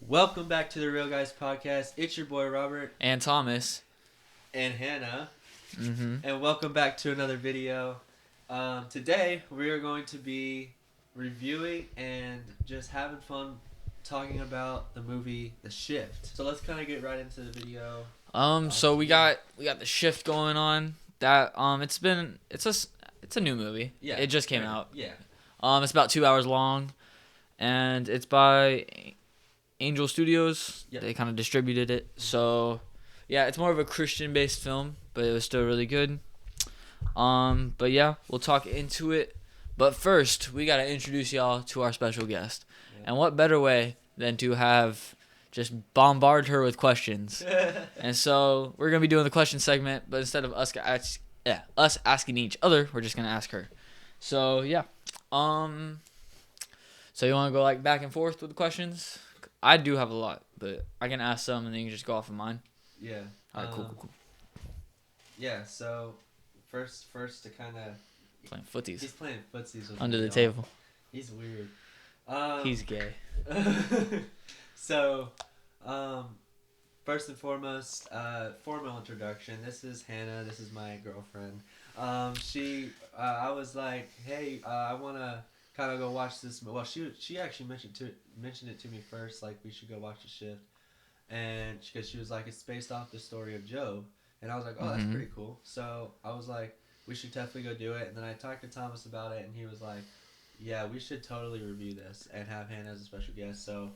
Welcome back to the Real Guys Podcast. It's your boy Robert And Thomas. and Hannah, Mm-hmm. and welcome back to another video. Today we are going to be reviewing and just having fun talking about the movie The Shift. So let's kind of get right into the video. So we got the Shift going on. That it's a new movie. Yeah, It just came out. Yeah. It's about 2 hours long, and it's by Angel Studios. Yep. They kind of distributed it. So, yeah, it's more of a Christian-based film, but it was still really good. But yeah, we'll talk into it. But first, we gotta introduce y'all to our special guest. Yeah. And what better way than to have just bombard her with questions? And so we're gonna be doing the question segment, but instead of us asking each other, we're just gonna ask her. So yeah, so you wanna go like back and forth with the questions? I do have a lot, but I can ask some and then you can just go off of mine. Yeah. All right, cool. Yeah. So first to kind of Playing footsies he's playing footsies with under me, the y'all. table. He's weird. He's gay. So, first and foremost, formal introduction. This is Hannah. This is my girlfriend. I was like, hey, I want to kind of go watch this. Well, she actually mentioned it to me first, like we should go watch The Shift, and because she was like, it's based off the story of Job, and I was like, oh, that's pretty cool. So I was like, we should definitely go do it. And then I talked to Thomas about it, and he was like, yeah, we should totally review this and have Hannah as a special guest. So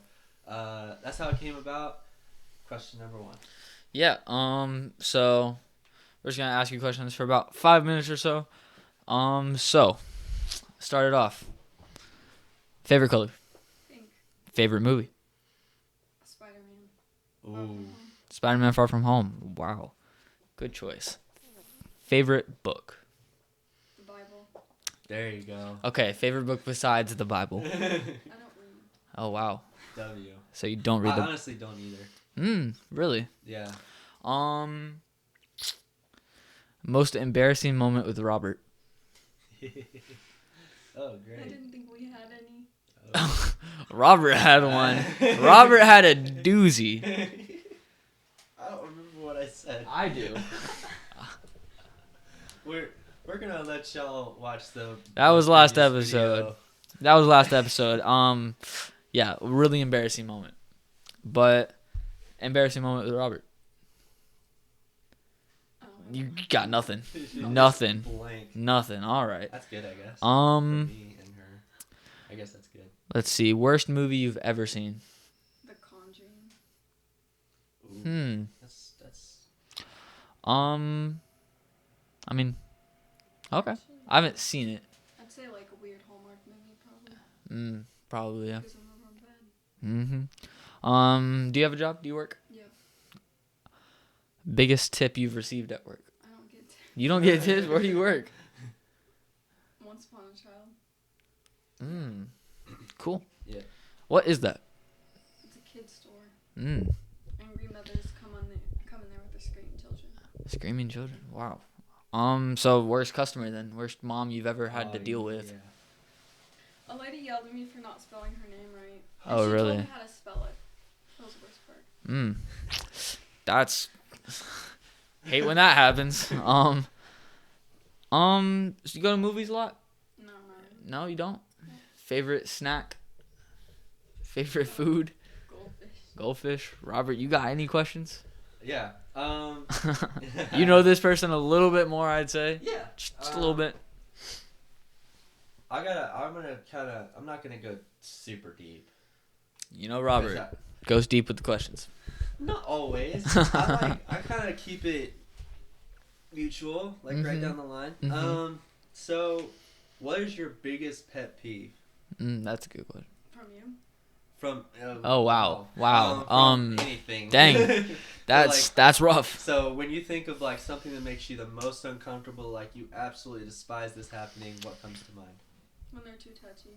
that's how it came about. Question number 1. Yeah. So we're just gonna ask you questions for about 5 minutes or so. So start it off. Favorite color. Pink. Favorite movie. Spider-Man. Ooh. Spider-Man: Far From Home. Wow, good choice. Favorite book. The Bible. There you go. Okay, favorite book besides the Bible. I don't read. Oh wow, W. so you don't read I the. honestly don't either. Really? Yeah. Most embarrassing moment with Robert. Oh, I great. didn't think we had any. Oh. Robert had one. Robert had a doozy. I don't remember what I said. I do. We're gonna let y'all watch the. That was last previous episode. video. That was last episode. Yeah, really embarrassing moment. But embarrassing moment with Robert. Oh, You got nothing. She's Nothing. Blank. Nothing. All right. That's good, I guess. For me and her. I guess that's good. Let's see. Worst movie you've ever seen. The Conjuring. Ooh, That's. I mean, okay. I haven't seen it. I'd say like a weird Hallmark movie, probably. Probably, yeah. Because I'm never in bed. Do you have a job? Do you work? Yeah. Biggest tip you've received at work? I don't get You don't get tips? Where do you work? Once Upon a Child. Cool. Yeah. What is that? It's a kid's store. Mm. Angry mothers come in there with their screaming children. Screaming children. Wow. So worst customer then? Worst mom you've ever had to deal with? Yeah. A lady yelled at me for not spelling her name right. Oh, She really? told me how to spell it. That was the worst part. That's hate when that happens. So you go to movies a lot? No, not really. No, you don't. Favorite snack? Favorite food? Goldfish. Goldfish. Robert, you got any questions? Yeah. You know this person a little bit more, I'd say. Yeah. Just a little bit. I'm not gonna go super deep. You know Robert goes deep with the questions. Not always. I kind of keep it mutual, like right down the line. Mhm. So, what is your biggest pet peeve That's a good question. From you? from? Oh, wow. From anything. Dang. That's rough. So when you think of like something that makes you the most uncomfortable, like you absolutely despise this happening, what comes to mind? When they're too touchy.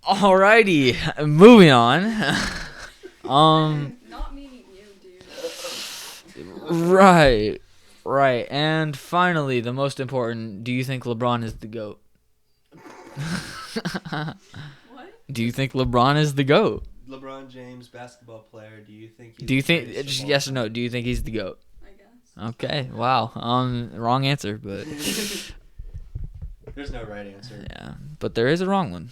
Alrighty, moving on. Not meaning you, dude. Right. And finally, the most important, do you think LeBron is the GOAT? What? Do you think LeBron is the GOAT? LeBron James, basketball player. Do you think? He's Do you the think greatest just of all yes or no? time? Do you think he's the GOAT? I guess. Okay. Wow. Wrong answer, but There's no right answer. yeah, but there is a wrong one.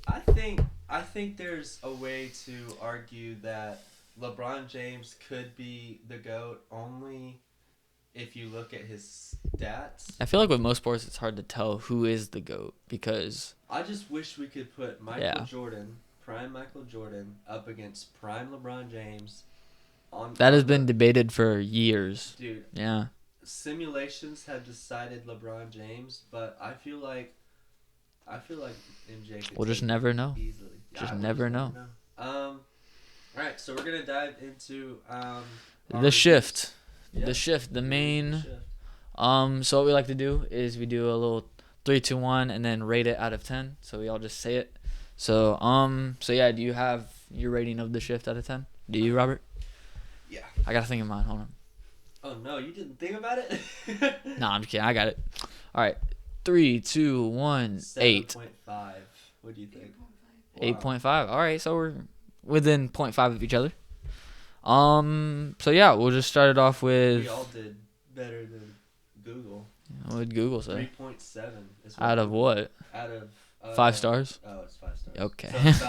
I think there's a way to argue that LeBron James could be the GOAT only if you look at his stats. I feel like with most sports, it's hard to tell who is the GOAT because I just wish we could put Michael Yeah. Jordan, prime Michael Jordan, up against prime LeBron James. that has been debated for years. Dude, Yeah. simulations have decided LeBron James, but I feel like MJ could We'll just take never it know. easily. Just I would never know. All right, so we're gonna dive into our The reviews. shift. Yeah. The shift. The The main. shift. So what we like to do is we do a little 3, 2, 1, and then rate it out of 10. So we all just say it. So yeah. Do you have your rating of the shift out of 10? Do you, Robert? Yeah. I gotta think of mine. Hold on. Oh no, you didn't think about it? Nah, I'm just kidding. I got it. All right. 3, 2, 1, 8. 7.5. What do you think? 8.5. 8.5. All right. So we're within 0.5 of each other. So yeah, we'll just start it off with We all did better than Google. what would Google say? 3.7 is Out of what? Out of 5 stars? Oh, it's 5 stars. Okay. So it's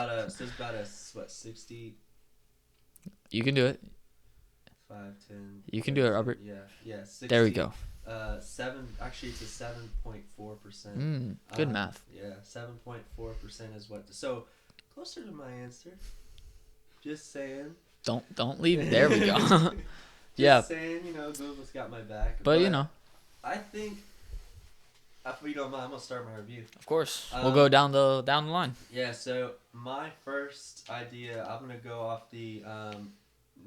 about a what 60, You can do it. 5, 10. You can do it, Robert. Yeah. 60, There we go. 7. Actually, it's a 7.4%. Good math. Yeah, 7.4% is what. So closer to my answer. Just saying. Don't leave. There we go. Just Yeah. saying, Google's got my back. But I think, if you don't mind, I'm gonna start my review. of course, we'll go down the line. Yeah. So my first idea, I'm gonna go off the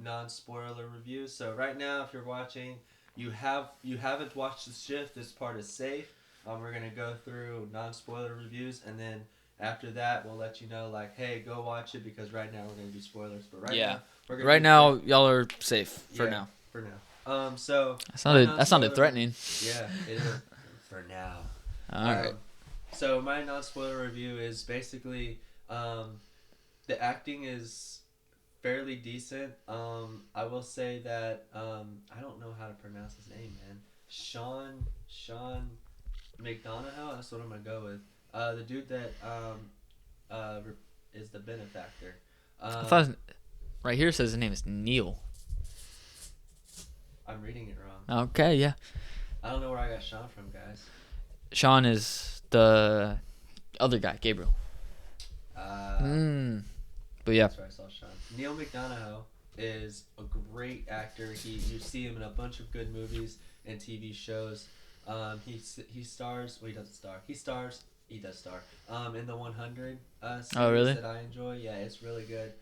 non-spoiler review. So right now, if you're watching, you haven't watched the shift. This part is safe. We're gonna go through non-spoiler reviews, and then after that, we'll let you know, like, hey, go watch it because right now we're gonna do spoilers. But right Yeah. now, we're gonna Right do now, y'all are safe for Yeah. now. For now. So That sounded non-spoiler- threatening. Yeah, it is. For now. All right. So my non-spoiler review is basically the acting is fairly decent. I will say that I don't know how to pronounce his name, man. Sean McDonough. That's what I'm gonna go with. The dude that is the benefactor. I thought right here it says his name is Neil. I'm reading it wrong. Okay, yeah. I don't know where I got Sean from, guys. Sean is the other guy, Gabriel. But yeah. That's where I saw Sean. Neil McDonough is a great actor. You see him in a bunch of good movies and TV shows. He stars. Well, he doesn't star. He stars. He does star. In the 100 series really? that I enjoy. Yeah, it's really good.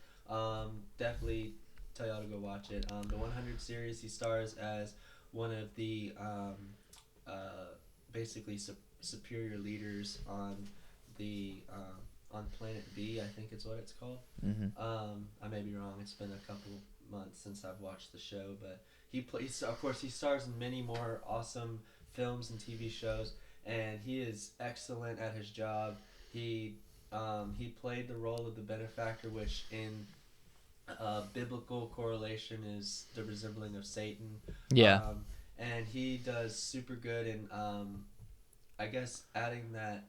Definitely tell y'all to go watch it. The 100 series, he stars as one of the basically superior leaders on the on Planet B. I think it's what it's called. I may be wrong. It's been a couple months since I've watched the show, but of course, he stars in many more awesome films and TV shows, and he is excellent at his job. He played the role of the benefactor, which in biblical correlation is the resembling of Satan. Yeah. And he does super good in, I guess, adding that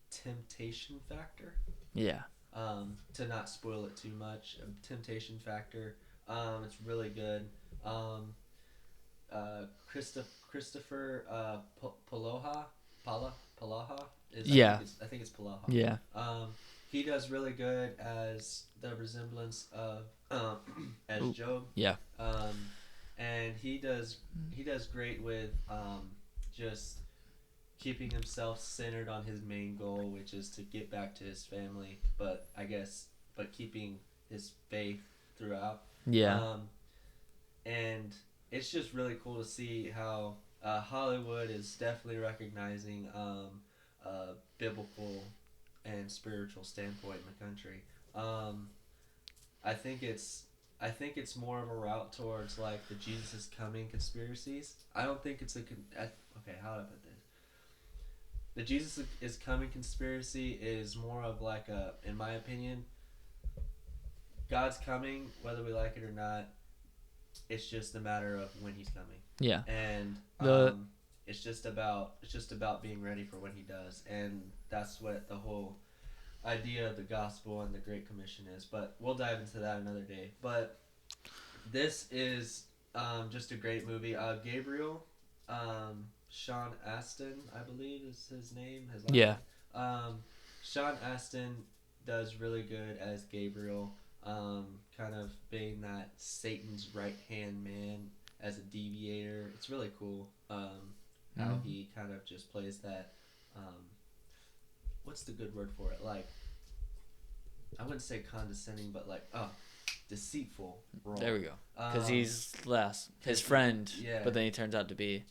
temptation factor. Yeah. To not spoil it too much, temptation factor. It's really good. Christopher Palaha is. Yeah. I think it's Palaha. Yeah. He does really good as the resemblance of as Job. Yeah. And he does great with just keeping himself centered on his main goal, which is to get back to his family, but keeping his faith throughout. Yeah. And it's just really cool to see how Hollywood is definitely recognizing biblical and spiritual standpoint in the country. I think it's more of a route towards like the Jesus is coming conspiracies. I don't think it's okay. How do I put this? the Jesus is coming conspiracy is more of like a, in my opinion, God's coming whether we like it or not. It's just a matter of when he's coming. Yeah. And it's just about being ready for when he does, and that's what the whole idea of the gospel and the Great Commission is. But we'll dive into that another day. But this is just a great movie. Gabriel, Sean Astin, I believe is his name. His last Yeah. name. Sean Astin does really good as Gabriel, kind of being that Satan's right hand man as a deviator. It's really cool how he kind of just plays that. What's the good word for it? Like, I wouldn't say condescending, but like, deceitful role. There we go. Because he's his friend, yeah. but then he turns out to be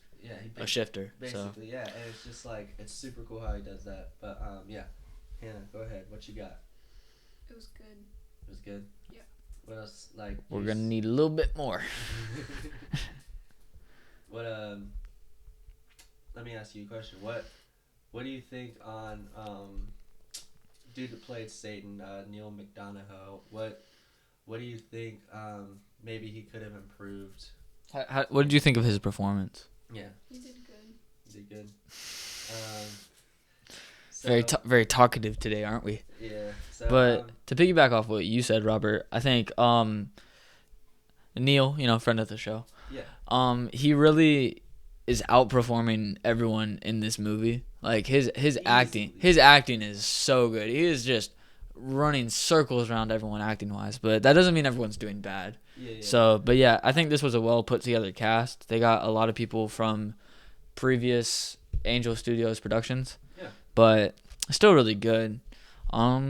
a shifter. Basically, yeah. And it's just like, it's super cool how he does that. But, yeah. Hannah, go ahead. What you got? It was good. It was good? Yeah. What else? Like, We're going to need a little bit more. What, let me ask you a question. What do you think on, dude that played Satan, Neil McDonough? What do you think, maybe he could have improved? What did you think of his performance? Yeah. He did good. He did good. Very talkative today, aren't we? Yeah. So, but to piggyback off what you said, Robert, I think Neil, friend of the show. Yeah. He really is outperforming everyone in this movie. Like his acting is so good. He is just running circles around everyone acting wise, but that doesn't mean everyone's doing bad. Yeah. So, but yeah, I think this was a well put together cast. They got a lot of people from previous Angel Studios productions. Yeah. But still really good. Yeah,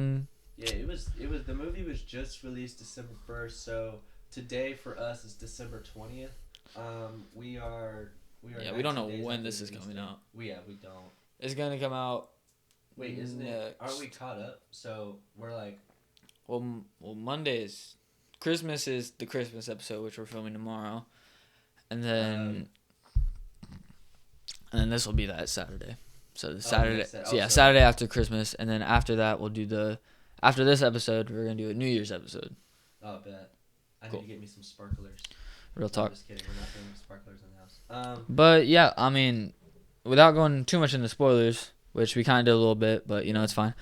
it was the movie was just released December 1st, so today for us is December 20th. We are we don't know 19 days when after this is release coming date. out. We don't. It's gonna come out. Wait, isn't it? Aren't we caught up? So we're like. Well, Mondays. Christmas is the Christmas episode, which we're filming tomorrow, and then this will be that Saturday. So the Saturday, Saturday after Christmas, and then after that we'll do after this episode we're gonna do a New Year's episode. Oh, bet. I Cool. need to get me some sparklers. Real talk. I'm just kidding. We're not doing sparklers in the house. But yeah, I mean, without going too much into spoilers, which we kind of did a little bit, but it's fine.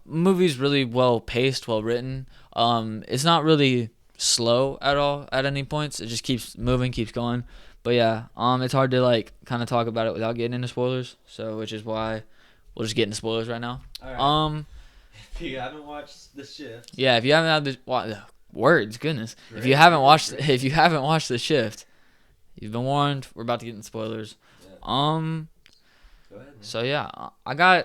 Movie's really well paced, well written. It's not really slow at all at any points. It just keeps moving, keeps going. But yeah, it's hard to kind of talk about it without getting into spoilers. So, which is why we'll just get into spoilers right now. All right. If you haven't watched The Shift. Yeah, if you haven't had words, goodness. Great, if you haven't watched The Shift, you've been warned. We're about to get into spoilers. Yeah. Go ahead, man. So yeah, I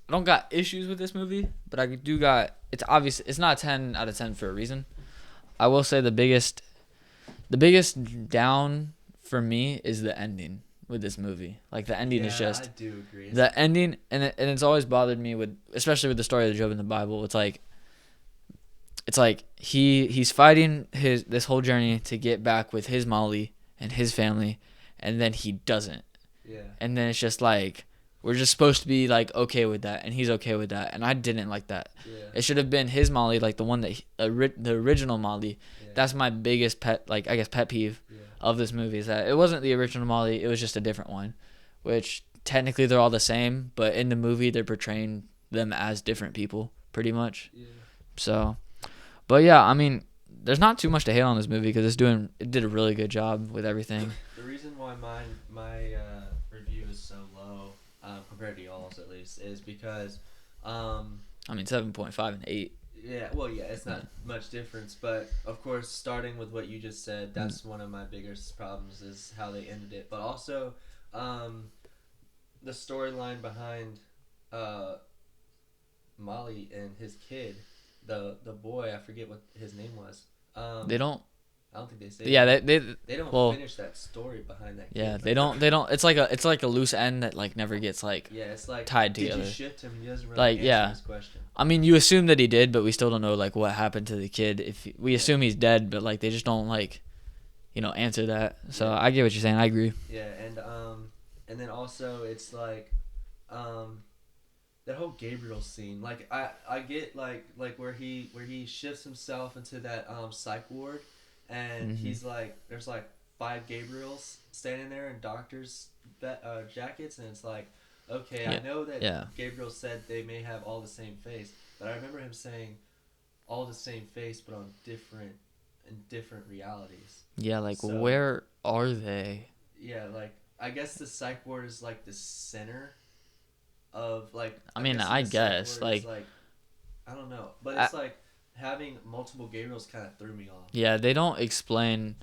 don't got issues with this movie, but I do got. It's obvious. It's not 10 out of 10 for a reason. I will say the biggest down for me is the ending with this movie. Like the ending is just. I do agree. The ending, and it's always bothered me especially with the story of Job in the Bible. It's like he's fighting this whole journey to get back with his Molly and his family, and then he doesn't. Yeah. And then it's just like we're just supposed to be okay with that, and he's okay with that, and I didn't like that. Yeah. It should have been his Molly, like the one that the original Molly. Yeah. That's my biggest pet peeve of this movie is that it wasn't the original Molly, it was just a different one, which technically they're all the same, but in the movie they're portraying them as different people pretty much. Yeah. So, but yeah, I mean, there's not too much to hate on this movie because it did a really good job with everything. The reason why my review is so low, compared to y'all's at least, is because, I mean, 7.5 and 8. Yeah, well, yeah, it's not much difference, but of course, starting with what you just said, that's one of my biggest problems is how they ended it, but also, the storyline behind, Molly and his kid, the boy, I forget what his name was. They don't. I don't think they say. Yeah, that. they don't finish that story behind that. Yeah, kid. they don't. It's like a loose end that never gets Yeah, it's tied together. Did you shift him? He doesn't really answer his question. I mean, you assume that he did, but we still don't know what happened to the kid. We assume he's dead, but they just don't answer that. So I get what you're saying. I agree. Yeah, and then also it's that whole Gabriel scene. Like I get like where he shifts himself into that psych ward, and he's like there's like 5 Gabriels standing there in doctors jackets, and it's like, okay, Yeah. I know that Yeah. Gabriel said they may have all the same face, but I remember him saying all the same face but on different realities. Yeah, like So- where are they? Yeah, like I guess the psych ward is like the center of like. I mean, the I psych guess, ward is, like- I don't know, but it's like having multiple Gabriels kind of threw me off. Yeah, they don't explain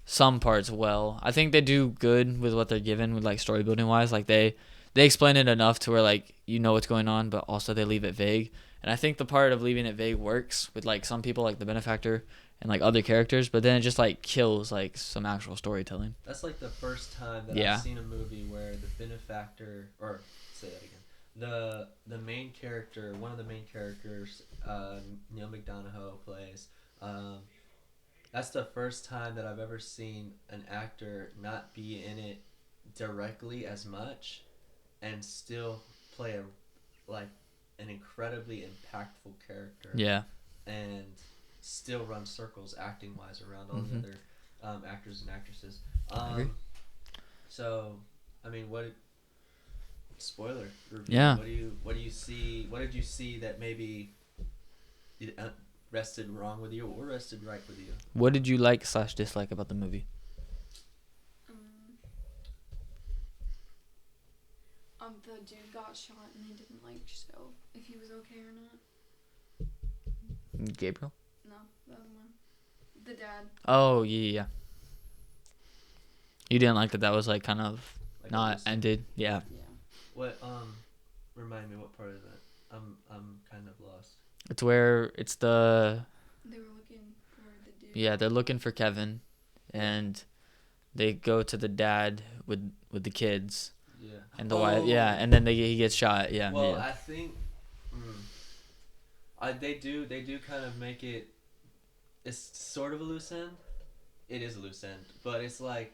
some parts well. I think they do good with what they're given with like story building wise. Like they explain it enough to where like you know what's going on, but also they leave it vague. And I think the part of leaving it vague works with like some people like the benefactor and like other characters, but then it just like kills like some actual storytelling. That's like the first time that Yeah. I've seen a movie where the benefactor, or say that again, the main character, one of the main characters, Neil McDonough plays. That's the first time that I've ever seen an actor not be in it directly as much, and still play an incredibly impactful character. Yeah. And still run circles acting wise around all the other actors and actresses. agree. So, I mean, spoiler review. Yeah. What do you see? What did you see that maybe it rested wrong with you or rested right with you? What did you like / dislike about the movie? The dude got shot and they didn't like show if he was okay or not. Gabriel? No, the other one. The dad. Oh, yeah. You didn't like that was like kind of Like not what ended. Yeah. Yeah. What remind me what part of that? I'm kind of lost. It's where it's the They were looking for the dude. yeah, they're looking for Kevin and they go to the dad with the kids Yeah. and the wife. Yeah, and then he gets shot. Yeah. Well, yeah. I think they do kind of make it. It's sort of a loose end. It is a loose end, but it's like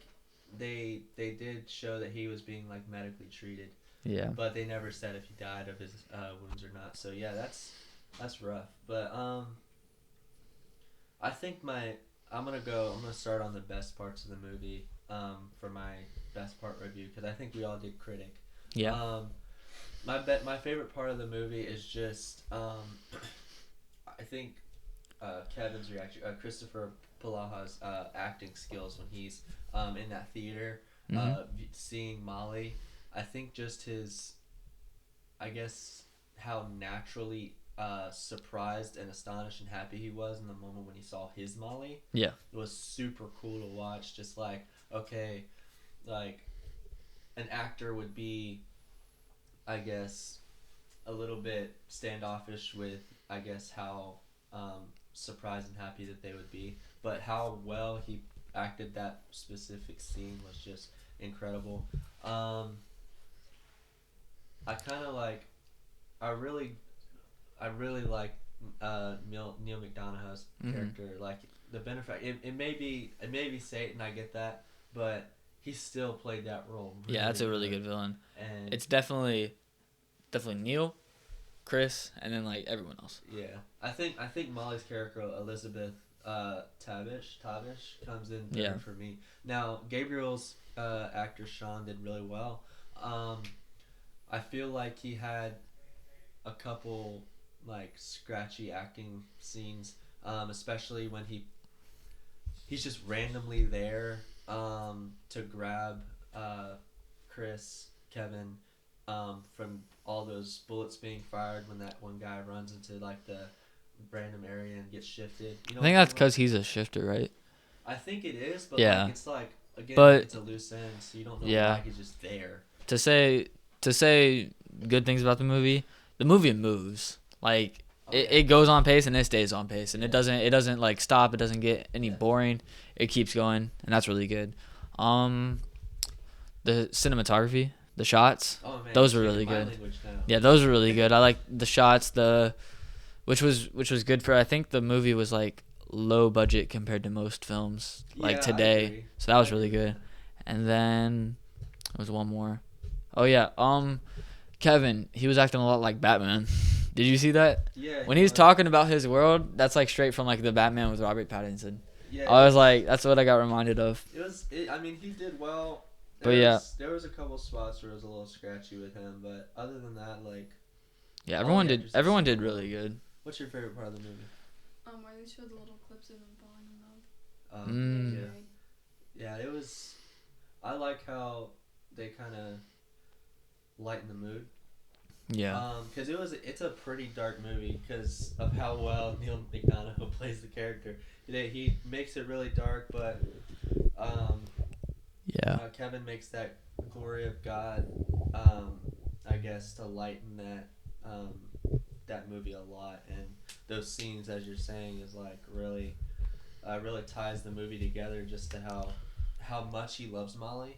they did show that he was being like medically treated, Yeah. but they never said if he died of his wounds or not. So yeah, that's rough. But I think I'm gonna start on the best parts of the movie for my best part review, because I think we all did critic. Yeah. My favorite part of the movie is just I think Kevin's reaction, Christopher Polaha's acting skills when he's in that theater, seeing Molly. I think just his, I guess, how naturally surprised and astonished and happy he was in the moment when he saw his Molly. Yeah. It was super cool to watch. Just like, okay, like an actor would be, I guess, a little bit standoffish with, I guess, how surprised and happy that they would be, but how well he acted that specific scene was just incredible. I kind of like, I really like Neil McDonough's character. Like the benefactor, it may be Satan, I get that, but he still played that role. Yeah, that's a really good villain. And It's definitely Neil, Chris, and then like everyone else. yeah, I think Molly's character, Elizabeth Tabish comes in third Yeah. for me. Now Gabriel's actor Sean did really well. I feel like he had a couple like scratchy acting scenes, especially when he's just randomly there to grab Kevin from all those bullets being fired when that one guy runs into like the random area and gets shifted. You know I think what I'm that's talking because he's a shifter, right? about? I think it is, but Yeah. like, it's like again, But- it's a loose end, so you don't know Yeah. why he's just there. To say good things about the movie moves. Like it goes on pace and it stays on pace and it doesn't like stop. It doesn't get any boring. It keeps going and that's really good. The cinematography, the shots, Oh man, those were speaking really my good. language now. yeah, those were really good. I like the shots. Which was good for. I think the movie was like low budget compared to most films like Yeah, I today. agree. So that was I really agree with good. And then there was one more. Oh yeah, Kevin, he was acting a lot like Batman. Did you see that? Yeah. When he's talking about his world, that's like straight from like the Batman with Robert Pattinson. Yeah. I was like, that's what I got reminded of. I mean, he did well. But yeah. There was a couple spots where it was a little scratchy with him, but other than that, like. Yeah, actors everyone did did really good. What's your favorite part of the movie? Where they showed the little clips of him falling in love. Mm. Yeah. Yeah, it was. I like how they kind of lighten the mood. Yeah. Because it's a pretty dark movie because of how well Neil McDonough plays the character. He makes it really dark, but Kevin makes that glory of God, I guess, to lighten that movie a lot. And those scenes, as you're saying, is like really ties the movie together just to how much he loves Molly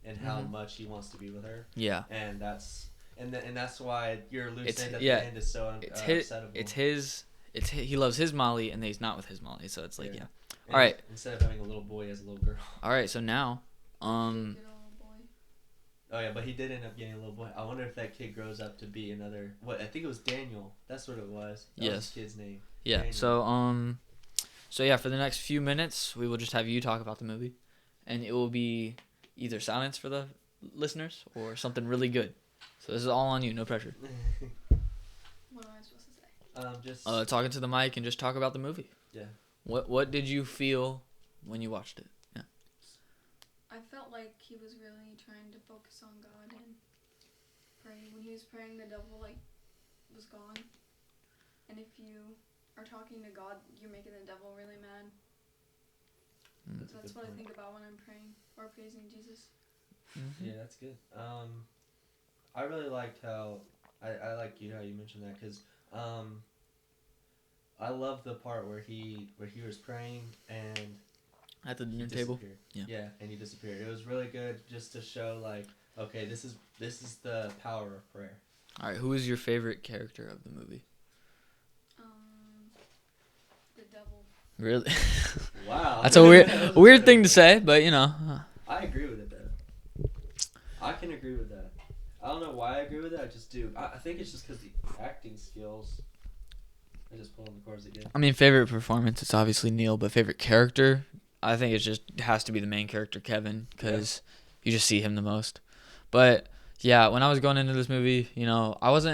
and how much he wants to be with her. Yeah. And that's why your loose end at yeah, the end is so upsettable. He loves his Molly and he's not with his Molly, so it's like And all right. Instead of having a little boy, he has a little girl. All right, so now, Oh yeah, but he did end up getting a little boy. I wonder if that kid grows up to be another. What I think it was Daniel. That's what it was. That was his kid's name. Yeah. Daniel. So yeah, for the next few minutes, we will just have you talk about the movie, and it will be either silence for the listeners or something really good. So this is all on you, no pressure. What am I supposed to say? Just talking to the mic and just talk about the movie. Yeah. What did you feel when you watched it? Yeah. I felt like he was really trying to focus on God and pray. When he was praying, the devil was gone. And if you are talking to God, you're making the devil really mad. So that's what I think about when I'm praying or praising Jesus. Mm-hmm. Yeah, that's good. I really liked how I like how you mentioned that because I love the part where he was praying and at the dinner table. Yeah, and he disappeared. It was really good just to show like, okay, this is the power of prayer. All right, who is your favorite character of the movie? The devil. Really? Wow. That's a weird thing to say, but you know. I agree with it though. I can agree with that. I don't know why I agree with it. I just do. I think it's just because the acting skills. I just pulling the chords again. I mean, favorite performance, it's obviously Neil, but favorite character, I think it has to be the main character, Kevin, because you just see him the most. But yeah, when I was going into this movie, you know, it's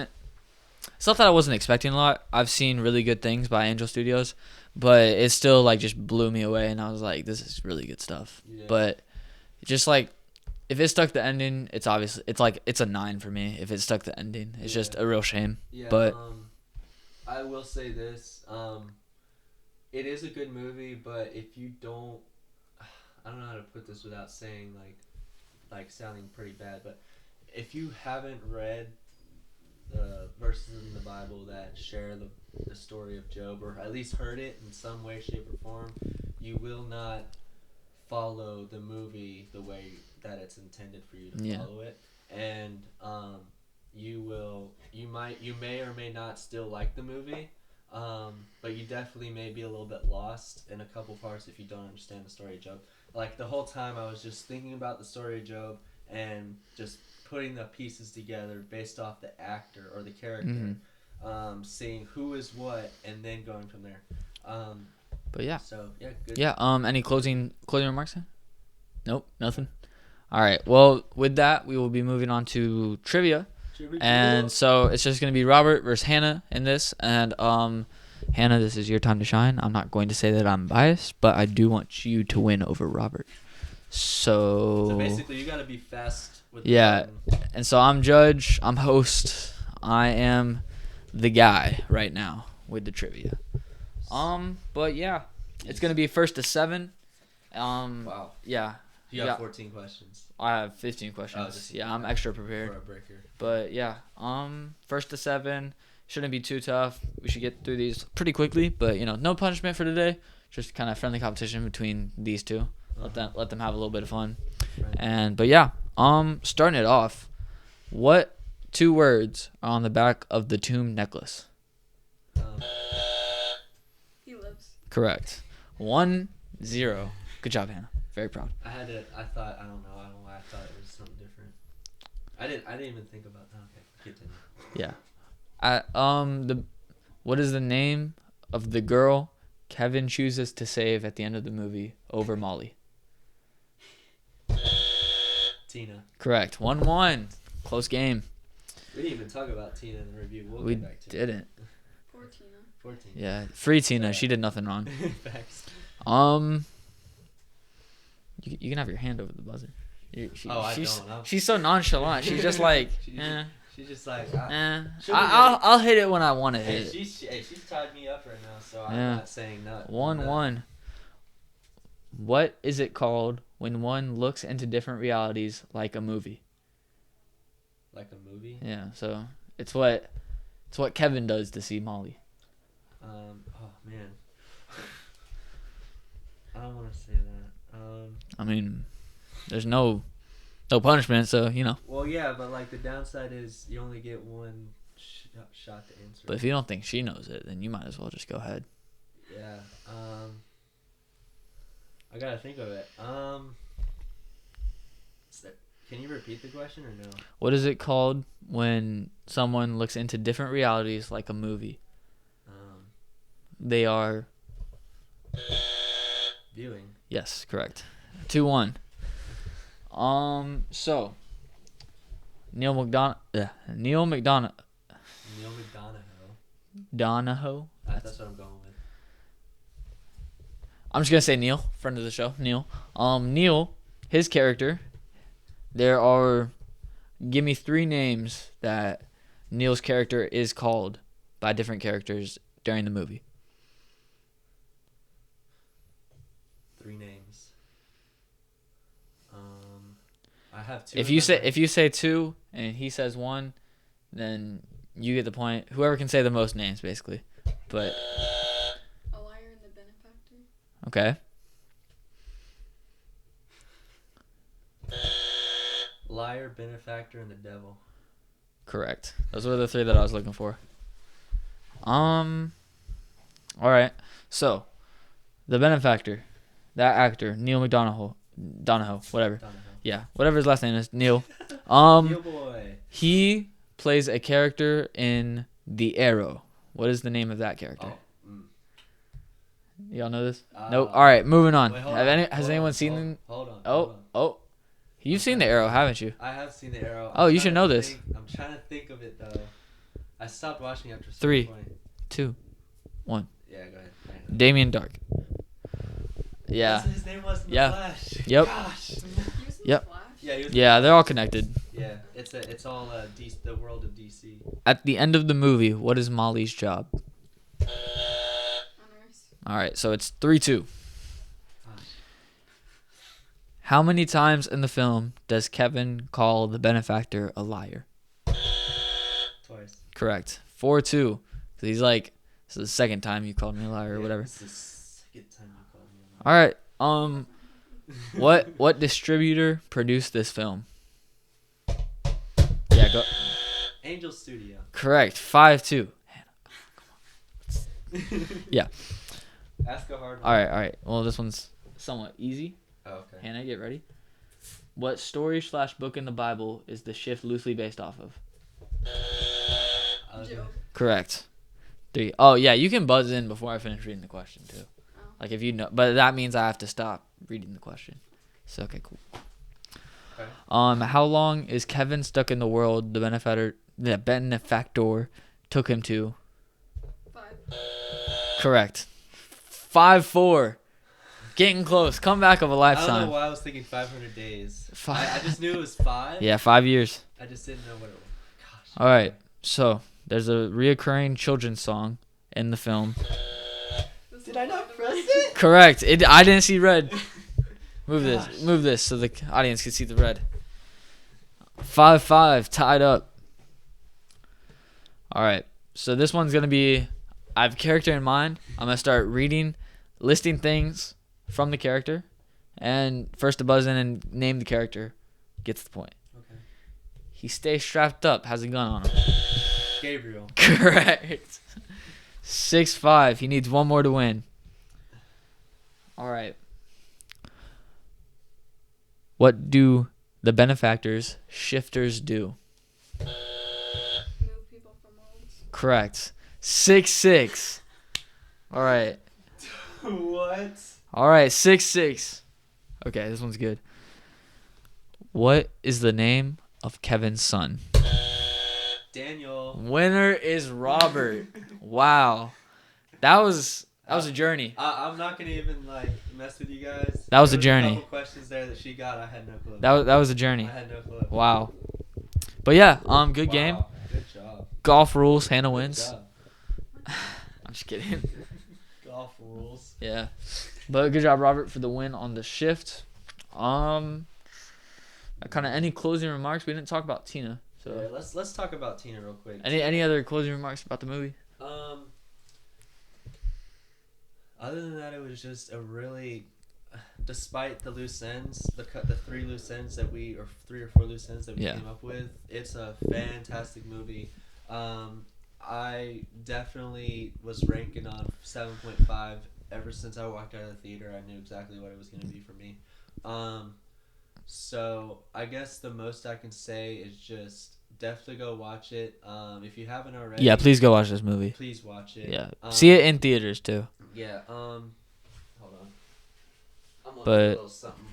not that I wasn't expecting a lot. I've seen really good things by Angel Studios, but it still like just blew me away, and I was like, this is really good stuff. Yeah. But just like, if it stuck the ending, it's a 9 for me. If it stuck the ending, it's just a real shame. Yeah, but I will say this. It is a good movie, but if you don't, I don't know how to put this without saying like sounding pretty bad, but if you haven't read the verses in the Bible that share the story of Job, or at least heard it in some way, shape, or form, you will not follow the movie the way that it's intended for you to follow it, and you may or may not still like the movie, but you definitely may be a little bit lost in a couple parts if you don't understand the story of Job. Like the whole time I was just thinking about the story of Job and just putting the pieces together based off the actor or the character, seeing who is what, and then going from there. But yeah. So yeah, good. Yeah. Any closing remarks? Nope. Nothing. All right. Well, with that, we will be moving on to trivia. And so it's just going to be Robert versus Hannah in this. And Hannah, this is your time to shine. I'm not going to say that I'm biased, but I do want you to win over Robert. So basically, you got to be fast with and so I'm judge, I'm host, I am the guy right now with the trivia. But yeah, it's going to be first to 7. Wow. Yeah. You got 14 questions. I have 15 questions. I'm extra prepared. For a breaker. But yeah, first to 7 shouldn't be too tough. We should get through these pretty quickly. But you know, no punishment for today. Just kind of friendly competition between these two. Let them have a little bit of fun. Right. But yeah, starting it off, what 2 words are on the back of the tomb necklace? He lives. Correct. 1-0. Good job, Hannah. Very proud. I don't know why I thought it was something different. I didn't even think about that. Okay, continue. Yeah. What is the name of the girl Kevin chooses to save at the end of the movie over Molly? Tina. Correct. 1-1. Close game. We didn't even talk about Tina in the review. We'll We get back to didn't. Poor Tina. 14. Yeah. Free Tina. Sorry. She did nothing wrong. Facts. You can have your hand over the buzzer. I she's, don't. She's so nonchalant. She's just like, She's just like, I'll hit it when I want to hit it. She's tied me up right now, so I'm Yeah. not saying nothing. 1-1. What is it called when one looks into different realities like a movie? Like a movie? Yeah, so it's what Kevin does to see Molly. Oh man. I don't want to say that. I mean, there's no punishment, so you know. Well, yeah, but like the downside is you only get one shot to answer. But if you don't think she knows it, then you might as well just go ahead. Yeah. I gotta think of it. Can you repeat the question or no? What is it called when someone looks into different realities like a movie? They are. Viewing. Yes, correct. 2-1. So Neil McDonough. Neil McDonough. Donahoe. That's what I'm going with. I'm just gonna say Neil, friend of the show, Neil. Neil, his character. Give me 3 names that Neil's character is called by different characters during the movie. 3 names. I have 2. If you say 2 and he says 1, then you get the point. Whoever can say the most names, basically. But A liar and the benefactor. okay. Liar, benefactor, and the devil. Correct. Those were the 3 that I was looking for. All right. So, the benefactor, that actor, Neil McDonough, whatever. Donahoe. Yeah, whatever his last name is, Neil. Neil boy. He plays a character in The Arrow. What is the name of that character? Y'all know this? Nope. All right, moving on. Wait, Has anyone seen them? Hold on. Oh. You've seen The Arrow, haven't you? I have seen The Arrow. Oh, you should know this. I'm trying to think of it though. I stopped watching after some 3, point. 2, 1. Yeah, go ahead. Damien Dark. Yeah. That's what his name was in the Yeah. Flash. Yep. Gosh. He was in Yep. the Flash. Yeah, he was Yeah, they're all connected. Yeah, it's all the world of DC. At the end of the movie, what is Molly's job? A nurse. All right, so it's 3-2. Gosh. How many times in the film does Kevin call the benefactor a liar? Twice. Correct. 4-2. So he's like, this is the second time you called me a liar or whatever. It's the second time you called me a liar. All right. What distributor produced this film? Yeah, go. Angel Studio. Correct. 5-2. Yeah. Ask a hard one. All right. Well, this one's somewhat easy. Oh, okay. Hannah, get ready. What story/book in the Bible is the shift loosely based off of? Job. Correct. 3. Oh, yeah, you can buzz in before I finish reading the question, too. Oh. Like, if you know, but that means I have to stop reading the question. So, okay, cool. Okay. How long is Kevin stuck in the world the benefactor took him to? 5. Correct. 5-4. Getting close. Comeback of a I don't lifetime. know why I was thinking 500 days. Five. I just knew it was 5. Yeah, 5 years. I just didn't know what it was. Gosh. All right. So, there's a reoccurring children's song in the film. Did I not press it? Correct. I didn't see red. Move this so the audience can see the red. 5-5, tied up. All right. So this one's going to be, I have a character in mind. I'm going to start listing things from the character. And first to buzz in and name the character gets the point. Okay. He stays strapped up, has a gun on him. Gabriel. Correct. 6-5. He needs one more to win. All right. What do the benefactors shifters do? Move people from worlds. Correct. 6-6. All right. What? All right. 6-6. Okay, this one's good. What is the name of Kevin's son? Daniel. Winner is Robert. Wow. That was a journey. I'm not gonna even like mess with you guys. That was There a journey. A couple questions there that she got. I had no clue. That was a journey. I had no clue. Wow. But yeah, good game. Wow, good job. Golf rules. Hannah Good wins. job. I'm just kidding. Golf rules. Yeah. But good job, Robert, for the win on the shift. Kind of any closing remarks? We didn't talk about Tina. So Yeah, let's talk about Tina real quick. any other closing remarks about the movie? Other than that, it was just a really, despite the loose ends, the 3 loose ends that or 3 or 4 loose ends that we Yeah. came up with, it's a fantastic movie. I definitely was ranking on 7.5 ever since I walked out of the theater. I knew exactly what it was going to be for me. So I guess the most I can say is just definitely go watch it. If you haven't already, Yeah, please go watch this movie. please watch it. Yeah. See it in theaters too. Yeah. Hold on. I'm gonna But- do a little something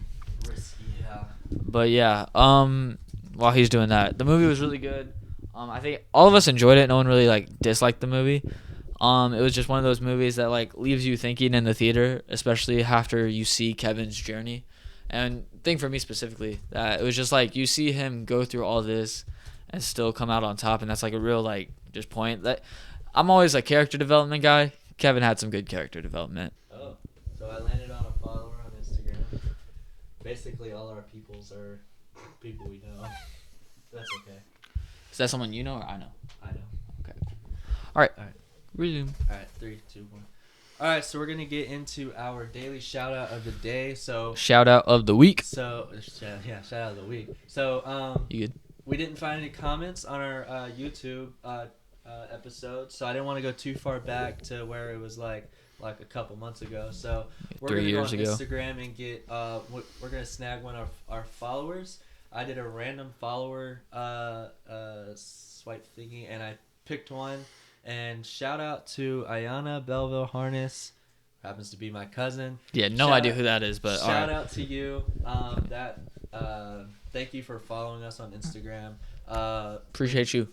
risky. Yeah. But yeah, while he's doing that, the movie was really good. I think all of us enjoyed it. No one really like disliked the movie. It was just one of those movies that like leaves you thinking in the theater, especially after you see Kevin's journey. And thing for me specifically, that it was just like you see him go through all this and still come out on top, and that's like a real like just point. That I'm always a character development guy. Kevin had some good character development. Oh, so I landed on a follower on Instagram. Basically, all our peoples are people we know. That's okay. Is that someone you know or I know? I know. Resume. All right, 3, 2, 1. All right, so we're gonna get into our daily shout out of the day. So Shout out of the week. shout out of the week. So You good? we didn't find any comments on our YouTube episode, so I didn't want to go too far back to where it was like a couple months ago. So we're 3 gonna years go on ago. Instagram and get we're gonna snag one of our followers. I did a random follower swipe thingy, and I picked one. And shout out to Ayana Belleville Harness, happens to be my cousin. Yeah, no Shout idea out- who that is, but Shout alright. out to you. Thank you for following us on Instagram. Appreciate you.